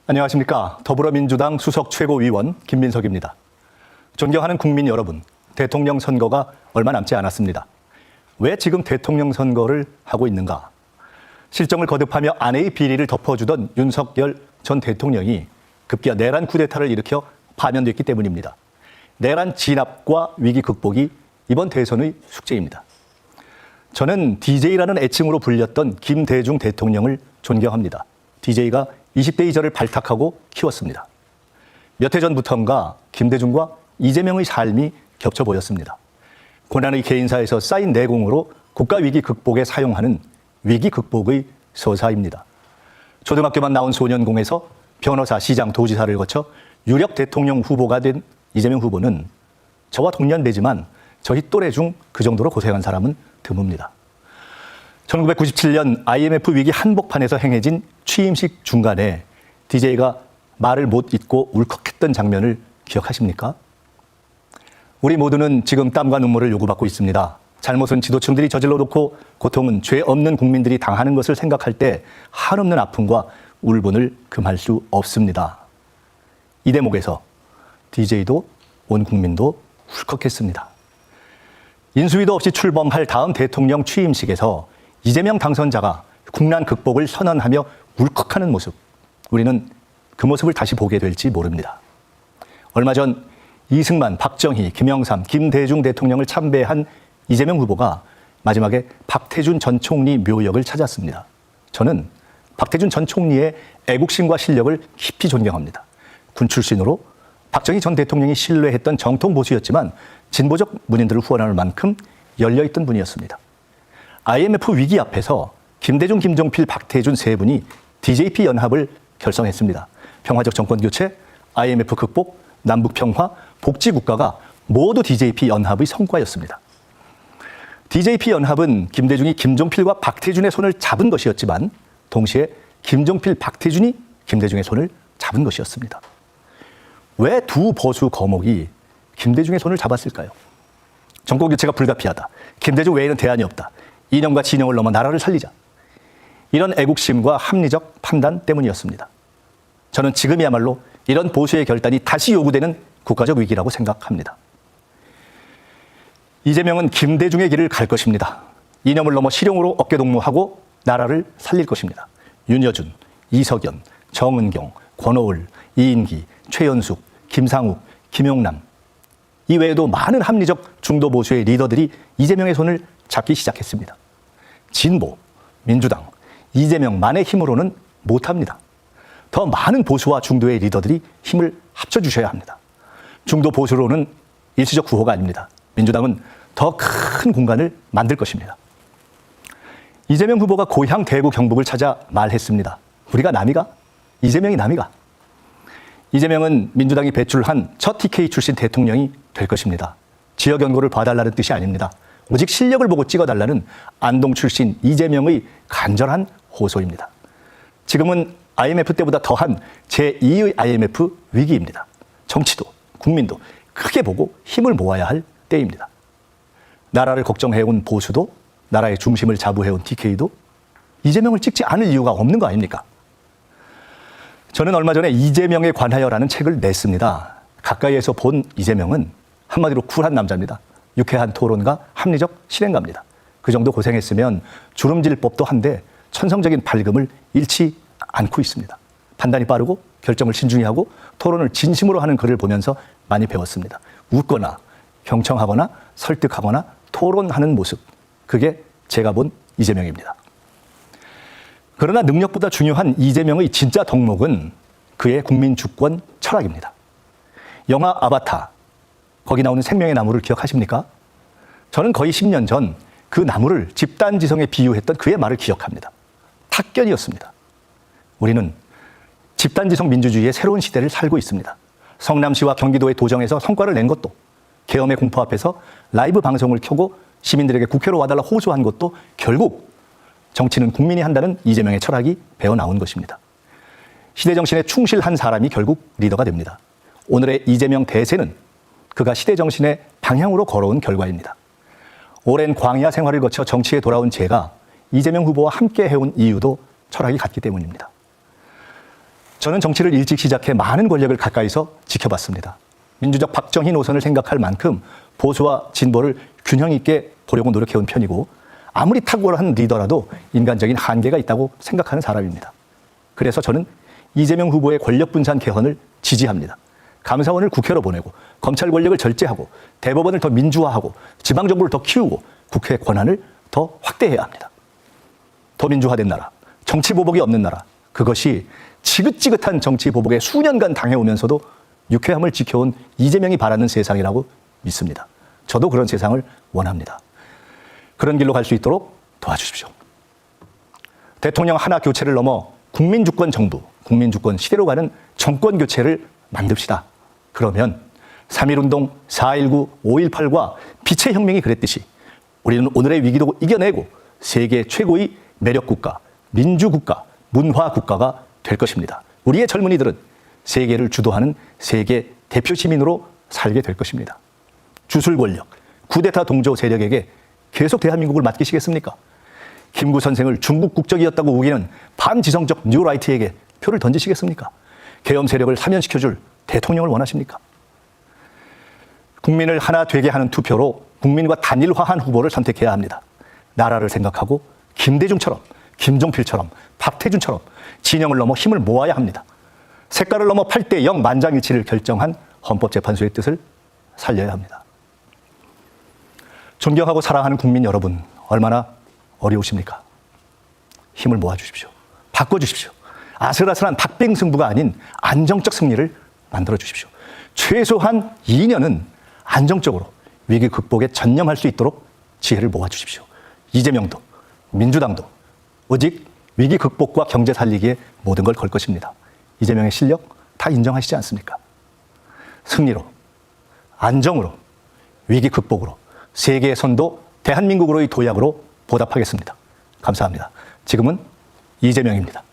안녕하십니까. 더불어민주당 수석 최고위원 김민석입니다. 존경하는 국민 여러분, 대통령 선거가 얼마 남지 않았습니다. 왜 지금 대통령 선거를 하고 있는가? 실정을 거듭하며 아내의 비리를 덮어주던 윤석열 전 대통령이 급기야 내란 쿠데타를 일으켜 파면됐기 때문입니다. 내란 진압과 위기 극복이 이번 대선의 숙제입니다. 저는 DJ라는 애칭으로 불렸던 김대중 대통령을 존경합니다. DJ가 20대의 저를 발탁하고 키웠습니다. 몇 해 전부터인가 김대중과 이재명의 삶이 겹쳐 보였습니다. 고난의 개인사에서 쌓인 내공으로 국가 위기 극복에 사용하는 위기 극복의 서사입니다. 초등학교만 나온 소년공에서 변호사, 시장, 도지사를 거쳐 유력 대통령 후보가 된 이재명 후보는 저와 동년배지만 저희 또래 중 그 정도로 고생한 사람은 드뭅니다. 1997년 IMF 위기 한복판에서 행해진 취임식 중간에 DJ가 말을 못 잇고 울컥했던 장면을 기억하십니까? 우리 모두는 지금 땀과 눈물을 요구받고 있습니다. 잘못은 지도층들이 저질러 놓고 고통은 죄 없는 국민들이 당하는 것을 생각할 때 한없는 아픔과 울분을 금할 수 없습니다. 이 대목에서 DJ도 온 국민도 울컥했습니다. 인수위도 없이 출범할 다음 대통령 취임식에서 이재명 당선자가 국난 극복을 선언하며 울컥하는 모습, 우리는 그 모습을 다시 보게 될지 모릅니다. 얼마 전 이승만, 박정희, 김영삼, 김대중 대통령을 참배한 이재명 후보가 마지막에 박태준 전 총리 묘역을 찾았습니다. 저는 박태준 전 총리의 애국심과 실력을 깊이 존경합니다. 군 출신으로 박정희 전 대통령이 신뢰했던 정통 보수였지만 진보적 문인들을 후원할 만큼 열려있던 분이었습니다. IMF 위기 앞에서 김대중, 김종필, 박태준 세 분이 DJP 연합을 결성했습니다. 평화적 정권 교체, IMF 극복, 남북 평화, 복지 국가가 모두 DJP 연합의 성과였습니다. DJP 연합은 김대중이 김종필과 박태준의 손을 잡은 것이었지만 동시에 김종필, 박태준이 김대중의 손을 잡은 것이었습니다. 왜 두 보수 거목이 김대중의 손을 잡았을까요? 정권 교체가 불가피하다. 김대중 외에는 대안이 없다. 이념과 진영을 넘어 나라를 살리자. 이런 애국심과 합리적 판단 때문이었습니다. 저는 지금이야말로 이런 보수의 결단이 다시 요구되는 국가적 위기라고 생각합니다. 이재명은 김대중의 길을 갈 것입니다. 이념을 넘어 실용으로 어깨동무하고 나라를 살릴 것입니다. 윤여준, 이석연, 정은경, 권오을, 이인기, 최연숙, 김상욱, 김용남, 이 외에도 많은 합리적 중도 보수의 리더들이 이재명의 손을 잡기 시작했습니다. 진보, 민주당, 이재명만의 힘으로는 못합니다. 더 많은 보수와 중도의 리더들이 힘을 합쳐주셔야 합니다. 중도 보수로는 일시적 구호가 아닙니다. 민주당은 더 큰 공간을 만들 것입니다. 이재명 후보가 고향 대구 경북을 찾아 말했습니다. 우리가 남이가? 이재명이 남이가? 이재명은 민주당이 배출한 첫 TK 출신 대통령이 될 것입니다. 지역 연고를 봐달라는 뜻이 아닙니다. 오직 실력을 보고 찍어달라는 안동 출신 이재명의 간절한 호소입니다. 지금은 IMF 때보다 더한 제2의 IMF 위기입니다. 정치도 국민도 크게 보고 힘을 모아야 할 때입니다. 나라를 걱정해온 보수도 나라의 중심을 자부해온 TK도 이재명을 찍지 않을 이유가 없는 거 아닙니까? 저는 얼마 전에 이재명에 관하여라는 책을 냈습니다. 가까이에서 본 이재명은 한마디로 쿨한 남자입니다. 유쾌한 토론과 합리적 실행가입니다. 그 정도 고생했으면 주름질 법도 한데 천성적인 밝음을 잃지 않고 있습니다. 판단이 빠르고 결정을 신중히 하고 토론을 진심으로 하는 글을 보면서 많이 배웠습니다. 웃거나 경청하거나 설득하거나 토론하는 모습, 그게 제가 본 이재명입니다. 그러나 능력보다 중요한 이재명의 진짜 덕목은 그의 국민 주권 철학입니다. 영화 아바타, 거기 나오는 생명의 나무를 기억하십니까? 저는 거의 10년 전 그 나무를 집단지성에 비유했던 그의 말을 기억합니다. 탁견이었습니다. 우리는 집단지성 민주주의의 새로운 시대를 살고 있습니다. 성남시와 경기도의 도정에서 성과를 낸 것도, 계엄의 공포 앞에서 라이브 방송을 켜고 시민들에게 국회로 와달라 호소한 것도 결국 정치는 국민이 한다는 이재명의 철학이 배어나온 것입니다. 시대정신에 충실한 사람이 결국 리더가 됩니다. 오늘의 이재명 대세는 그가 시대정신의 방향으로 걸어온 결과입니다. 오랜 광야 생활을 거쳐 정치에 돌아온 제가 이재명 후보와 함께 해온 이유도 철학이 같기 때문입니다. 저는 정치를 일찍 시작해 많은 권력을 가까이서 지켜봤습니다. 민주적 박정희 노선을 생각할 만큼 보수와 진보를 균형 있게 보려고 노력해온 편이고 아무리 탁월한 리더라도 인간적인 한계가 있다고 생각하는 사람입니다. 그래서 저는 이재명 후보의 권력 분산 개헌을 지지합니다. 감사원을 국회로 보내고 검찰 권력을 절제하고 대법원을 더 민주화하고 지방정부를 더 키우고 국회 권한을 더 확대해야 합니다. 더 민주화된 나라, 정치 보복이 없는 나라, 그것이 지긋지긋한 정치 보복에 수년간 당해오면서도 유쾌함을 지켜온 이재명이 바라는 세상이라고 믿습니다. 저도 그런 세상을 원합니다. 그런 길로 갈 수 있도록 도와주십시오. 대통령 하나 교체를 넘어 국민주권 정부, 국민주권 시대로 가는 정권 교체를 만듭시다. 그러면 3.1운동, 4.19, 5.18과 빛의 혁명이 그랬듯이 우리는 오늘의 위기도 이겨내고 세계 최고의 매력국가, 민주국가, 문화국가가 될 것입니다. 우리의 젊은이들은 세계를 주도하는 세계 대표 시민으로 살게 될 것입니다. 주술 권력, 쿠데타 동조 세력에게 계속 대한민국을 맡기시겠습니까? 김구 선생을 중국 국적이었다고 우기는 반지성적 뉴라이트에게 표를 던지시겠습니까? 계엄 세력을 사면시켜줄 대통령을 원하십니까? 국민을 하나 되게 하는 투표로 국민과 단일화한 후보를 선택해야 합니다. 나라를 생각하고 김대중처럼, 김종필처럼, 박태준처럼 진영을 넘어 힘을 모아야 합니다. 색깔을 넘어 8대0 만장일치를 결정한 헌법재판소의 뜻을 살려야 합니다. 존경하고 사랑하는 국민 여러분, 얼마나 어려우십니까? 힘을 모아주십시오. 바꿔주십시오. 아슬아슬한 박빙승부가 아닌 안정적 승리를 만들어주십시오. 최소한 2년은 안정적으로 위기 극복에 전념할 수 있도록 지혜를 모아주십시오. 이재명도 민주당도 오직 위기 극복과 경제 살리기에 모든 걸 걸 것입니다. 이재명의 실력 다 인정하시지 않습니까? 승리로, 안정으로, 위기 극복으로, 세계의 선도 대한민국으로의 도약으로 보답하겠습니다. 감사합니다. 지금은 이재명입니다.